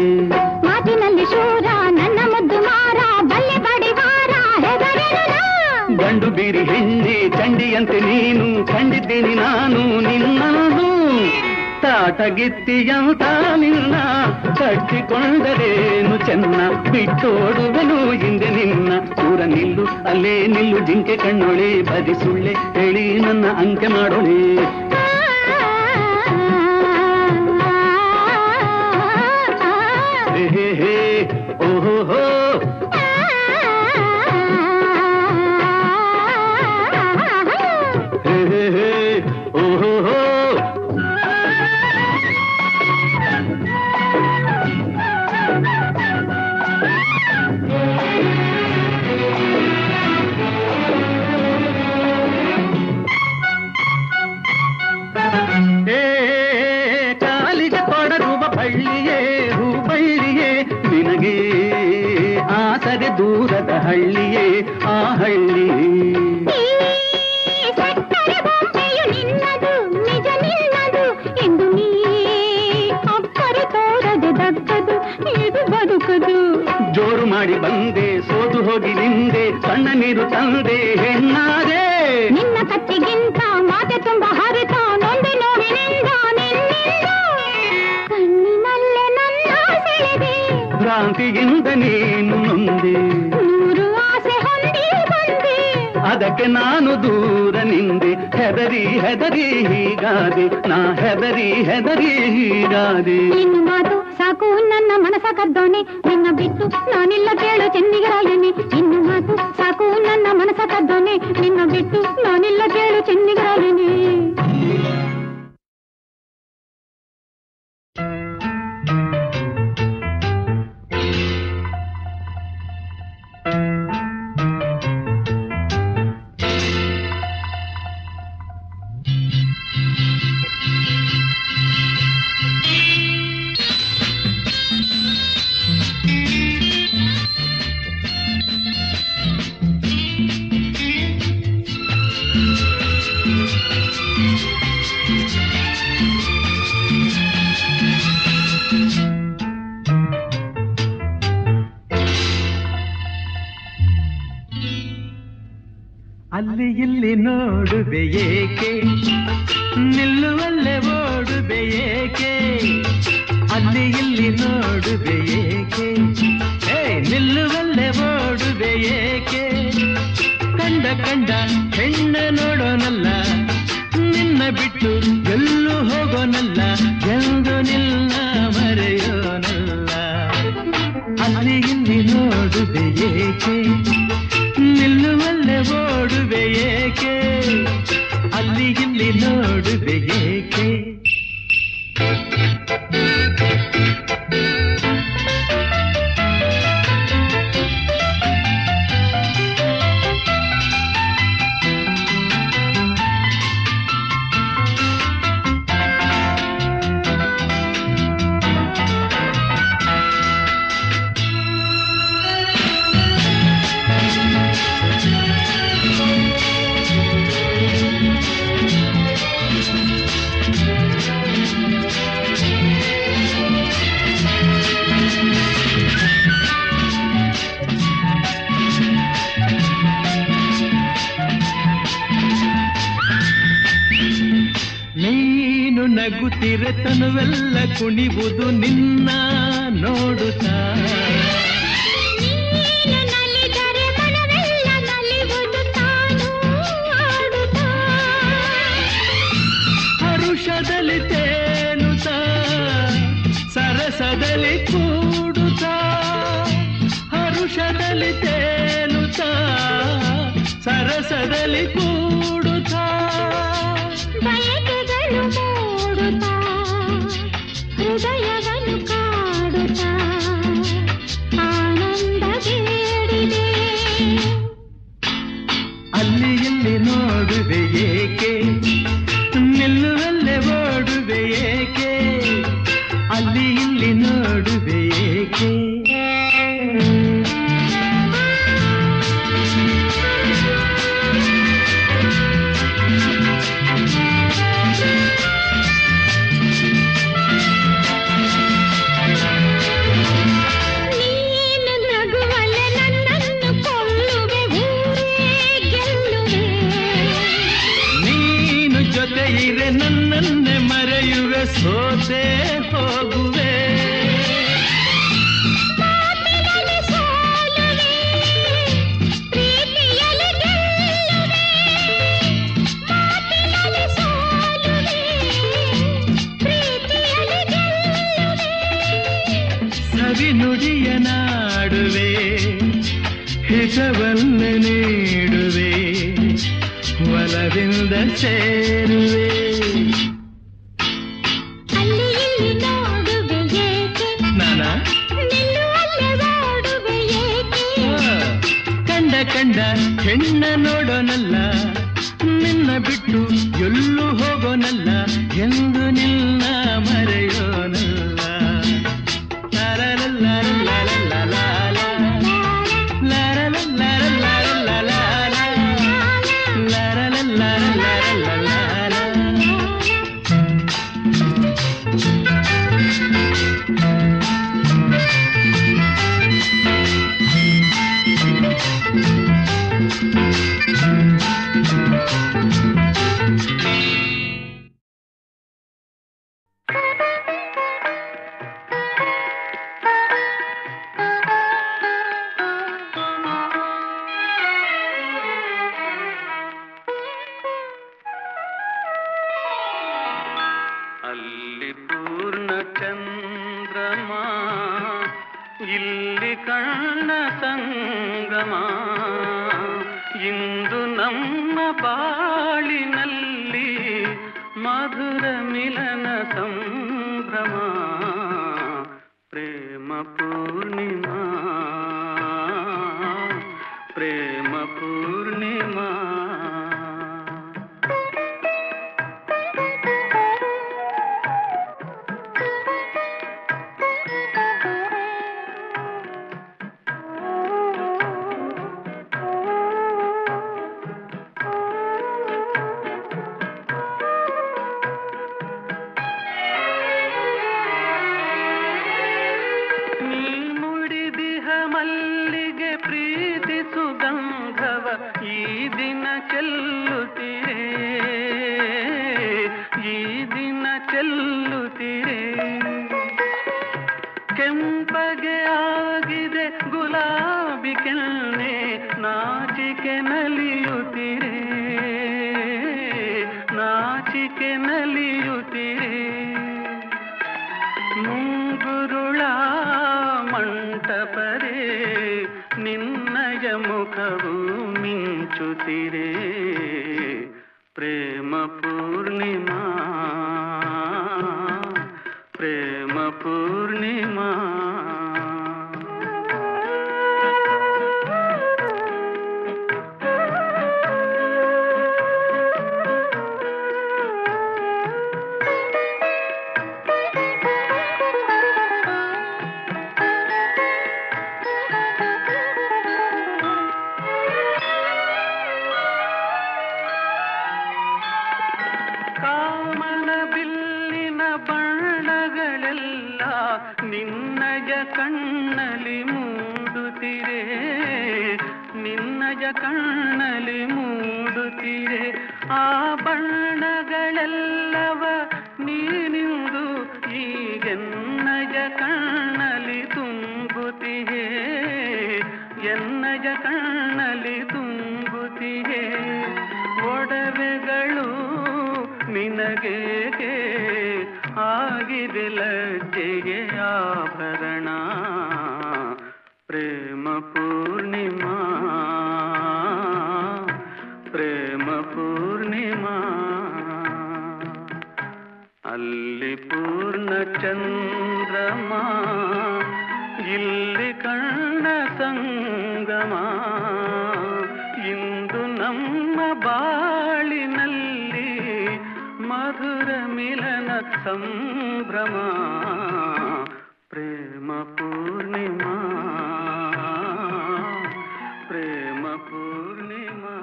ಮಾತಿನಲ್ಲಿ ಶೂರ ನನ್ನ ಮುದ್ದು ಮಾರ ಬಲ್ಲೆ ಬಡಿವಾರ ಗಂಡು ಬೀರಿ ಹೆಣ್ಣೆ ಚಂಡಿಯಂತೆ ನೀನು ಕಂಡಿದ್ದೀನಿ ನಾನು ನಿನ್ನನು. ತಾಟಗಿತ್ತಿಯಂತ ನಿನ್ನ ಕಟ್ಟಿಕೊಂಡರೇನು ಚೆನ್ನ ಬಿಟ್ಟೋಡುವೆನು ಹಿಂದೆ ನಿನ್ನ. ದೂರ ನಿಲ್ಲು ಅಲ್ಲೇ ನಿಲ್ಲು ಜಿಂಕೆ ಕಣ್ಣೊಳೆ ಬದಿ ಸುಳ್ಳೆ ಹೇಳಿ ನನ್ನ ಅಂಕೆ ಮಾಡೋಳೆ. ಹೇ ಹೇ ಓಹೋ ಹೋ ಹೇ ಹೇ ಓಹೋ ಹೋ. ಕಾಲಿಗೆ ಕೊಡರುವ ಬಳ್ಳಿಯೇ ಹೂಬಳ್ಳಿಯೇ ನಿನಗೆ ಆಸರೆ ದೂರದ ಹಳ್ಳಿಯೇ ಆ ಹಳ್ಳಿ. ಸಕ್ಕರೆ ಬೊಂಬೆಯು ನಿನ್ನದು ಇದು ಬದುಕದು. ಜೋರು ಮಾಡಿ ಬಂದೆ, ಸೋತು ಹೋಗಿ ನಿಂದೆ, ಸಣ್ಣ ನೀರು ತಂದೆ, ಹೆಣ್ಣಾದೆ. ನಿನ್ನ ಕತ್ತಿಗಿಂತ ಮಾತೆ ತುಂಬ ಹರಿತ, ನೊಂದೆ ನೋವಿನಿಂದ ನಿನ್ನಿಂದ ಕಣ್ಣಿನಲ್ಲೇ ನನ್ನ ಸೆಳೆದೆ. ಭ್ರಾಂತಿಯಿಂದ ನೀನು ನೊಂದೆ, ನೂರು ಆಸೆ ಹೊಂದಿ ಬಂದೆ, ಅದಕ್ಕೆ ನಾನು ದೂರ ನಿಂದೆ. ಹೆದರಿ ಹೆದರಿ ಹೀಗಾದೆ, ನಾ ಹೆದರಿ ಹೆದರಿ ಹೀಗಾದೆ. ಇನ್ನು ಮಾತು ಸಾಕು ನನ್ನ ಮನಸ ಕದ್ದೋನೆ, ನಿನ್ನ ಬಿಟ್ಟು ನಾನಿಲ್ಲ ಕೇಳು ಚೆನ್ನಿಗರಾಯನೆ. ಇನ್ನು ಮಾತು ಸಾಕು ನನ್ನ ಮನಸ ಕದ್ದೋನೆ, ನಿನ್ನ ಬಿಟ್ಟು ನಾನಿಲ್ಲ ಕೇಳು ಚೆನ್ನಿಗರಾಯನೆ. ಅಲ್ಲಿ ಇಲ್ಲಿ ನೋಡುವೆ ಏಕೆ, ನಿಲ್ಲುವಲ್ಲೇ ಓಡುವೆ ಏಕೆ. ಅಲ್ಲಿ ಇಲ್ಲಿ ನೋಡುವೆ ಏಕೆ, ನಿಲ್ಲುವಲ್ಲೇ ಓಡುವೆ ಏಕೆ. ಕಂಡ ಕಂಡ ಹೆಣ್ಣ ನೋಡೋನಲ್ಲ, ನಿನ್ನ ಬಿಟ್ಟು ಎಲ್ಲೂ ಹೋಗೋನಲ್ಲ, ಎಂದು ನಿನ್ನ ಮರೆಯೋನಲ್ಲ. ಅಲ್ಲಿ ಇಲ್ಲಿ ನೋಡುವೆ ಏಕೆ, ನಿಲ್ಲುವಲ್ಲೇ ಓಡುವೆ ಏಕೆ. ಅಲ್ಲಿ ಇಲ್ಲಿ ನೋಡುವೆ ಏಕೆ. ನೀನು ನಗುತ್ತಿರೆ ತನುವೆಲ್ಲ ಕುಣಿವುದು ನಿನ್ನ ನೋಡುತ್ತಾ. ನೀನು ನಲಿದರೆ ಮನವೆಲ್ಲ ನಲಿವುದು ತಾನು ಆಡುತ್ತಾ. ಹರುಷದಲ್ಲಿ ತೇಲುತ್ತಾ, ಸರಸದಲ್ಲಿ ಕೂಡುತ್ತಾ. ಹರುಷದಲ್ಲಿ ತೇಲುತ್ತಾ, ಸರಸದಲ್ಲಿ ಕೂಡುತ್ತಾ. ಬಯಕೆಗಳು ಮೂಡುತ್ತಾ, ಹೃದಯವನ್ನು ಕಾಡುತ್ತಾ, ಆನಂದ ಬೇಡಿದೆ. ಅಲ್ಲಿ ಇಲ್ಲಿ ನೋಡುವೆ ಏಕೆ, ನಿಲ್ಲುವಲ್ಲೇ ಓಡುವೆ ಏಕೆ. ಅಲ್ಲಿ ಇಲ್ಲಿ ನೋಡುವೆ ಏಕೆ. ನೀನು ನಗುವಲೆ ನನ್ನನ್ನು ಕೊಲ್ಲುವೆ, ಊರೇ ಗೆಲ್ಲುವೆ. ನೀನು ಜೊತೆ ಇರೆ ನನ್ನನ್ನೇ ಮರೆಯುವೆ, ಸೋತೆ ಹೋಗುವೆ. ಮಾತಿನಲ್ಲಿ ಸೋಲುವೆ, ಪ್ರೀತಿಯಲ್ಲಿ ಗೆಲ್ಲುವೆ. ಮಾತಿನಲ್ಲಿ ಸೋಲುವೆ, ಪ್ರೀತಿಯಲ್ಲಿ ಗೆಲ್ಲುವೆ. ಸವಿ ನುಡಿಯ ನಾಡುವೆ, ಹಿತವನ್ನ ನೀಡುವೆ, ಒಲವಿಂದ ಸೇರುವೆ. ಅಲ್ಲಿ ಇಲ್ಲಿ ನೋಡುವೆ ಏಕೆ, ನಾನಾ ನಿಲ್ಲುವಲ್ಲೇ ಓಡುವೆ ಏಕೆ. ಕಂಡ ಕಂಡ ಹೆಣ್ಣ ನೋಡೋನಲ್ಲ, ನಿನ್ನ ಬಿಟ್ಟು ಎಲ್ಲೂ ಹೋಗೋನಲ್ಲ, ಎಂದು ನಿನ್ನ ಮರೆಯೋನಲ್ಲ. ಇಲ್ಲಿ ಕಣ್ಣ ಸಂಗಮ ಇಂದು ನಮ್ಮ ಬಾಳಿನಲ್ಲಿ ಮಧುರ ಮಿಲನ ಸಂಭ್ರಮ ಪ್ರೇಮ ಪೂರ್ಣಿಮಾ ಪ್ರೇಮ ಪೂರ್ಣಿಮಾ ಈ ದಿನ ಚೆಲ್ಲುತ್ತೀರೆ ಕೆಂಪಗೆ ಆಗಿದೆ ಗುಲಾಬಿ ಕೆನ್ನೆ ನಾಚಿಕೆ ನಲಿಯುತ್ತೀರೆ ಮುಂಗುರುಳ ಮಂಟಪರೇ ನಿನ್ನಯ ಮುಖವು ಮಿಂಚುತ್ತಿರೆ ಪ್ರೇಮ ಪೂರ್ಣಿಮಾ ಪ್ರೇಮ ಪೂರ್ಣಿಮಾ ಕಣ್ಣಲ್ಲಿ ಮೂಡುತ್ತೀರೆ ಆ ಬಣ್ಣಗಳೆಲ್ಲವ ನೀನಿಂದು ಈಗೆನ್ನಯ ಕಣ್ಣಲ್ಲಿ ತುಂಬುತ್ತೀಯೇ ಎನ್ನಯ ಕಣ್ಣಲ್ಲಿ ತುಂಬುತ್ತೀಯೇ ಒಡವೆಗಳು ನಿನಗೇಕೆ ಆಗಿದೆ ಲಜ್ಜೆಗೆ ಆಭರಣ ಪ್ರೇಮ ಪೂರ್ಣಿಮಾ ಪ್ರೇಮ ಪೂರ್ಣಿಮಾ ಅಲ್ಲಿ ಪೂರ್ಣ ಚಂದ್ರಮ ಇಲ್ಲಿ ಕಣ್ಣ ಸಂಗಮ ಇಂದು ನಮ್ಮ ಬಾಳಿನಲ್ಲಿ ಮಧುರ ಮಿಲನ ಸಂಭ್ರಮ ಪ್ರೇಮ ಪೂರ್ಣಿಮಾ ಪ್ರೇಮ ಪೂರ್ಣಿಮಾ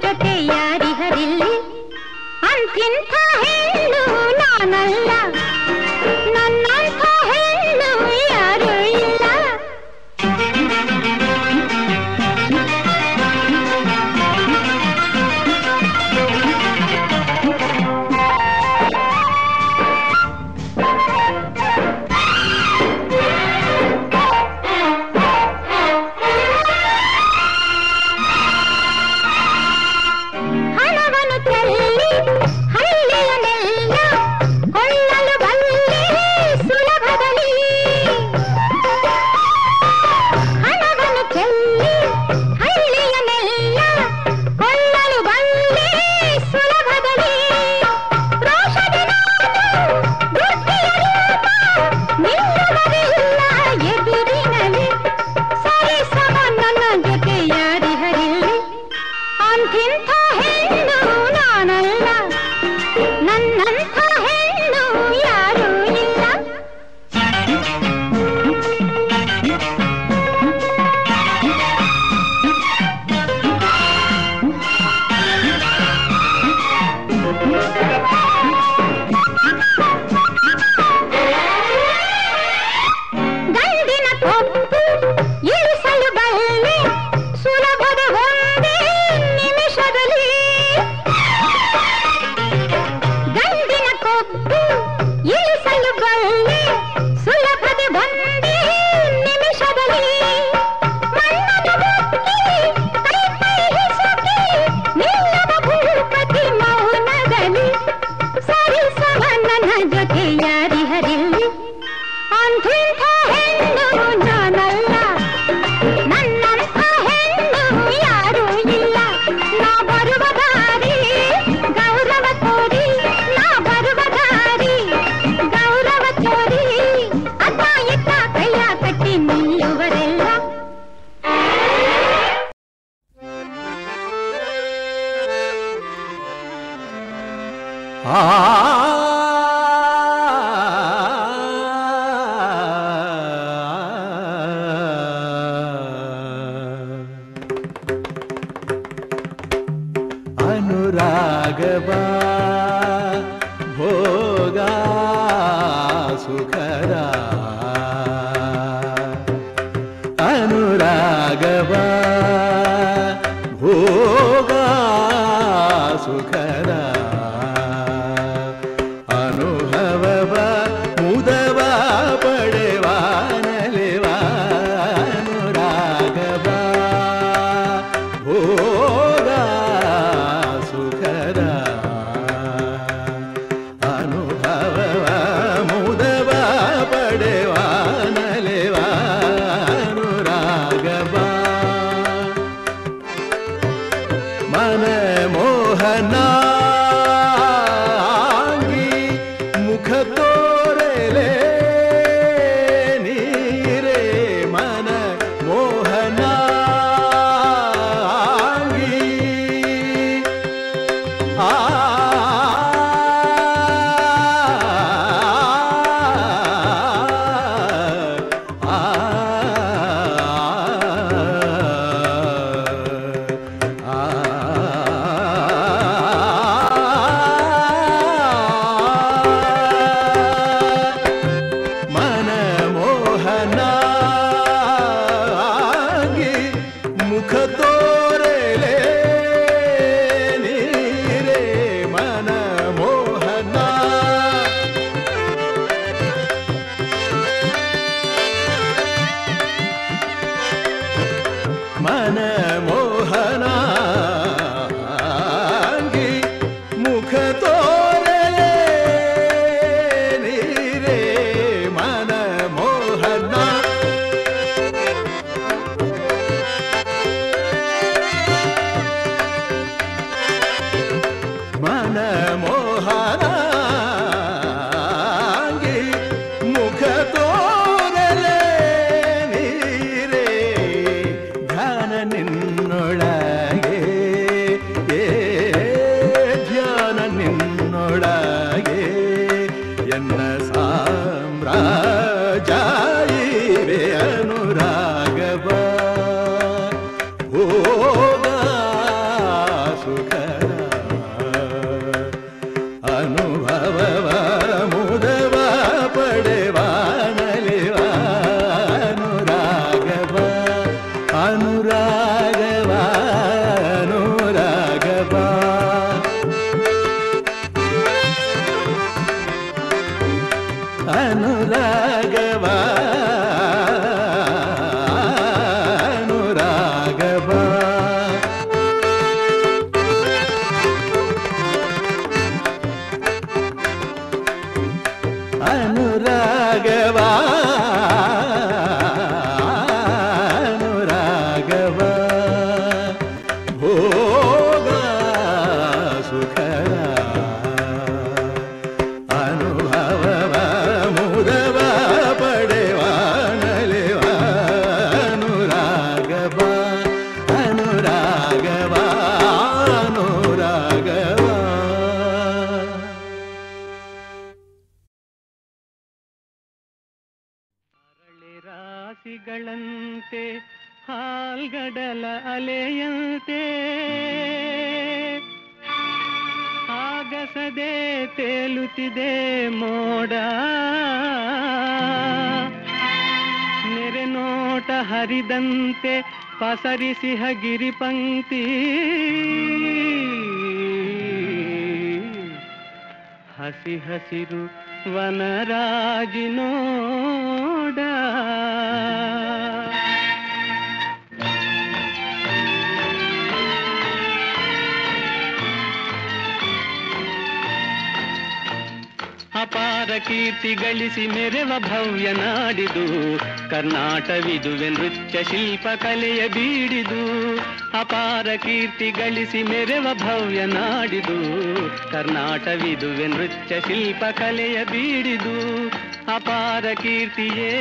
ಜೊತೆ ಯಾರಿಹರಿಲ್ಲಿ ಅಂತಿಂಥ ಹೆಣ್ಣು ನಾನಲ್ಲ, ನನ್ನಂಥ ಹೆಣ್ಣು ಯಾರೂ ಇಲ್ಲ. ಹಣವನ್ನು ಚೆಲ್ಲಿ ಹಳ್ಳಿಯನ್ನೆಲ್ಲ ಕೊಳ್ಳಲು ಬಲ್ಲೆ ಸುಲಭದಲ್ಲಿ. ಹಣವನ್ನು ಚೆಲ್ಲಿ ಹಳ್ಳಿಯನ್ನೆಲ್ಲ ಕೊಳ್ಳಲು ಬಲ್ಲೆ ಸುಲಭದಲ್ಲಿ. ರೋಷದ ನಾನು ದುರ್ಗಿಯ ರೂಪ ನಿಲ್ಲುವುದಿಲ್ಲ ಎದುರಿನಲ್ಲಿ. ಸರಿ ಸಮ ನನ್ನ ಜೊತೆ ಯಾರಿಹರಿಲ್ಲಿ. ಅಂತಿಂಥ ಹೆಣ್ಣು ನಾನಲ್ಲ, ನನ್ನಂಥ ಹೆಣ್ಣು ಯಾರೂ ಇಲ್ಲ. ಗಂಡಿನ ಕೊಬ್ಬು ಇಳಿಸಲು ಬಲ್ಲೆ ಸುಲಭದ ಒಂದೇ ನಿಮಿಷದಲ್ಲಿ. ಗಂಡಿನ ಕೊಬ್ಬು ಇಳಿಸಲು ಬಲ್ಲೆ ಸುಲಭದ ಒಂದೇ ನಿಮಿಷದಲ್ಲಿ. ಮಣ್ಣದ ಬುಕ್ಕಿ ಕೈ ಕೈ ಹಿಸುಕಿ ನಿಲ್ಲದ ಭೂಪತಿ ಮೌನದಲ್ಲಿ. ಸರಿ ಸಮ ನನ್ನ ಜೊತೆ ಯಾರಿಹರಿಲ್ಲಿ. ಅಂತಿಂಥ ಹೆಣ್ಣು ನಾನಲ್ಲ, ನನ್ನಂಥ ಹೆಣ್ಣು ಯಾರೂ ಇಲ್ಲ. ನಾ ಬರುವ ದಾರಿ ಗೌರವ ತೋರಿ, ನಾ ಬರುವ ದಾರಿ ಗೌರವ ತೋರಿ. ಅತ್ತ ಇತ್ತ ಕೈಯ ಕಟ್ಟಿ ನಿಲ್ಲುವರೆಲ್ಲ. ಅನುರಾಗವ ಭೋಗ ಸುಖದ, ಅನುರಾಗವ ಭೋಗ ಸುಖದ, ಅನುಭವವ ಮುದವ ಪಡೆವ ನಲಿವ. ಅನುರಾಗವ ಭೋಗ ಸುಖದ, ಅನುಭವವ ಮುದವ ಪಡೆವ ನಲಿವ. ಅನುರಾಗವ ಮನ ಮೋಹನಾಂಗಿ ಮುಖ ತೋರಲೆ ನೀರೇ. ಮನ ಮೋಹನಾಂಗಿ ಆ ಮನ ಮೋಹನಾಗಿ ಮುಖ ತೋರಲೆ ನೀರೇ. ಮನ ಮೋಹನ ಮನ ಮೋಹನಾಗಿ ಮುಖ ತೋರಲೆ ನೀರೇ. ಮನ ಮೋಹನ ಮನ ಮೋಹನಾಗಿ ಮುಖ ತೋರಲೆ ನೀರೇ. ಧ್ಯಾನ ನಿನ್ನೊಳಗೆ ಧ್ಯಾನ ನಿನ್ನೊಳಗೆ ಎನ್ನ ಸಾಮ್ರಾಜ್ಯ ಇವೆ. ಅನುರಾಗವ ಭೋಗ ಸುಖದ, ಅನುಭವವ ಅನುರಾಗವ ಅನುರಾಗವ ಅನುರಾಗವ ಅನುರಾಗವ ಭೋಗ ಸುಖ ಅನುಭವವ ಮುದವ ಪಡೆವ ನಲಿವ ಅನುರಾಗವ ಅನುರಾಗವ ಅನುರಾಗವ ರಾಶಿಗಳಂತೆ ಹಾಲ್ಗಡಲ ಅಲೆಯಂತೆ ಆಗಸದೆ ತೇಲುತ್ತಿದೆ ಮೋಡ ನೆರೆ ನೋಟ ಹರಿದಂತೆ ಪಸರಿಸಿಹ ಗಿರಿಪಂಕ್ತಿ ಹಸಿ ಹಸಿರು ವನರಾಜಿನೋಡ ಅಪಾರ ಕೀರ್ತಿ ಗಳಿಸಿ ಮೆರೆವ ಭವ್ಯ ನಾಡಿದು ಕರ್ನಾಟವಿದುವೆ ನೃತ್ಯ ಶಿಲ್ಪ ಕಲೆಯ ಬೀಡಿದು ಅಪಾರ ಕೀರ್ತಿ ಗಳಿಸಿ ಮೆರೆವ ಭವ್ಯ ನಾಡಿದು ಕರ್ನಾಟವಿದುವೆ ನೃತ್ಯ ಶಿಲ್ಪ ಕಲೆಯ ಬೀಡಿದು ಅಪಾರ ಕೀರ್ತಿಯೇ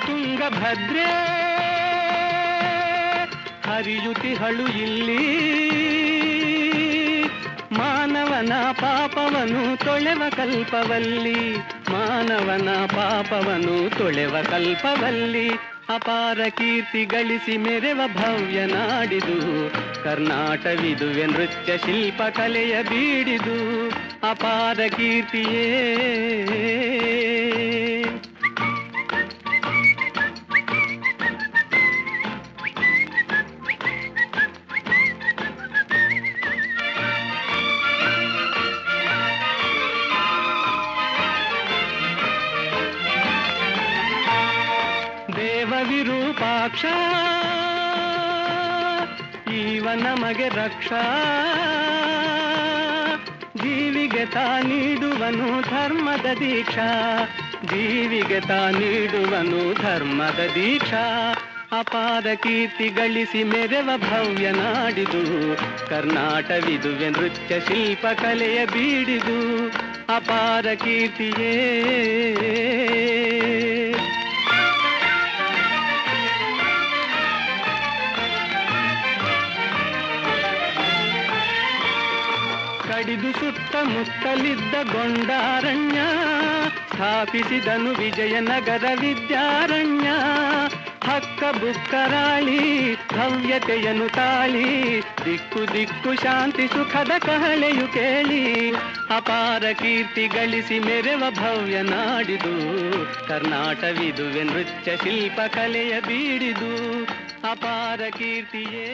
ತುಂಗಭದ್ರೆ ಹರಿಯುತಿಹಳು ಇಲ್ಲಿ ಮಾನವನ ಪಾಪವನು ತೊಳೆವ ಕಲ್ಪವಲ್ಲಿ ಮಾನವನ ಪಾಪವನು ತೊಳೆವ ಕಲ್ಪವಲ್ಲಿ ಅಪಾರ ಕೀರ್ತಿ ಗಳಿಸಿ ಮೆರೆವ ಭವ್ಯ ನಾಡಿದು ಕರ್ನಾಟವಿದುವೆ ನೃತ್ಯ ಶಿಲ್ಪ ಕಲೆಯ ಬೀಡಿದು ಅಪಾರ ಕೀರ್ತಿಯೇ ವಿರೂಪಾಕ್ಷ ಈವ ನಮಗೆ ರಕ್ಷಾ ಜೀವಿಗೆ ತಾ ನೀಡುವನು ಧರ್ಮದ ದೀಕ್ಷಾ ಜೀವಿಗೆ ತಾ ನೀಡುವನು ಧರ್ಮದ ದೀಕ್ಷಾ ಅಪಾರ ಕೀರ್ತಿ ಗಳಿಸಿ ಮೆರೆವ ಭವ್ಯ ನಾಡಿದು ಕರ್ನಾಟವಿದುವೆ ನೃತ್ಯ ಶಿಲ್ಪ ಕಲೆಯ ಬೀಡಿದು ಅಪಾರ ಕೀರ್ತಿಯೇ ಕಡಿದು ಸುತ್ತಮುತ್ತಲಿದ್ದ ಗೊಂಡಾರಣ್ಯ ಸ್ಥಾಪಿಸಿದನು ವಿಜಯನಗರ ವಿದ್ಯಾರಣ್ಯ ಹಕ್ಕ ಬುಕ್ಕರಾಳಿ ಭವ್ಯತೆಯನ್ನು ತಾಳಿ ದಿಕ್ಕು ದಿಕ್ಕು ಶಾಂತಿ ಸುಖದ ಕಹಳೆಯು ಕೇಳಿ ಅಪಾರ ಕೀರ್ತಿ ಗಳಿಸಿ ಮೆರೆವ ಭವ್ಯ ನಾಡಿದು ಕರ್ನಾಟವಿದುವೆ ನೃತ್ಯ ಶಿಲ್ಪ ಕಲೆಯ ಬೀಡಿದು ಅಪಾರ ಕೀರ್ತಿಯೇ